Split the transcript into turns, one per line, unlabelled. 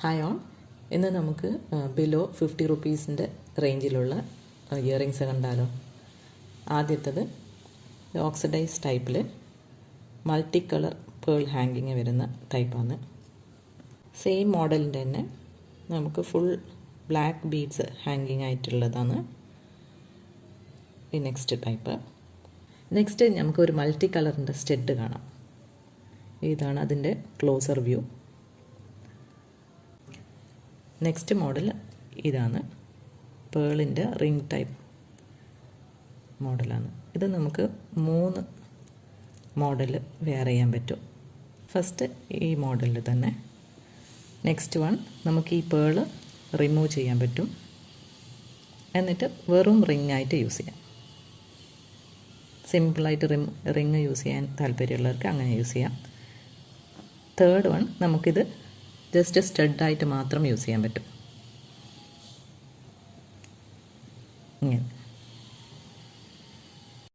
Hi all, ഇന്ന് നമുക്ക് below 50 റുപ്പീസിൻ്റെ റേഞ്ചിലുള്ള earrings കണ്ടാലോ. ആദ്യത്തത് ഓക്സിഡൈസ് ടൈപ്പിൽ മൾട്ടി കളർ പേൾ ഹാങ്കിങ് വരുന്ന ടൈപ്പാണ്. സെയിം മോഡലിൻ്റെ തന്നെ നമുക്ക് ഫുൾ ബ്ലാക്ക് ബീഡ്സ് ഹാങ്കിങ് ആയിട്ടുള്ളതാണ് ഈ നെക്സ്റ്റ് ടൈപ്പ്. നെക്സ്റ്റ് നമുക്കൊരു മൾട്ടി കളറിൻ്റെ സ്റ്റഡ് കാണാം. ഇതാണ് അതിൻ്റെ ക്ലോസർ വ്യൂ. നെക്സ്റ്റ് മോഡൽ ഇതാണ്, പേളിൻ്റെ റിംഗ് ടൈപ്പ് മോഡലാണ്. ഇത് നമുക്ക് 3 മോഡൽ വെയർ ചെയ്യാൻ പറ്റും. ഫസ്റ്റ് ഈ മോഡലിൽ തന്നെ. നെക്സ്റ്റ് വൺ നമുക്ക് ഈ പേള് റിമൂവ് ചെയ്യാൻ പറ്റും, എന്നിട്ട് വെറും റിംഗ് ആയിട്ട് യൂസ് ചെയ്യാം. സിമ്പിളായിട്ട് റിങ് യൂസ് ചെയ്യാൻ താല്പര്യമുള്ളവർക്ക് അങ്ങനെ യൂസ് ചെയ്യാം. തേർഡ് വൺ നമുക്കിത് ജസ്റ്റ് സ്റ്റഡായിട്ട് മാത്രം യൂസ് ചെയ്യാൻ പറ്റും. ഇങ്ങനെ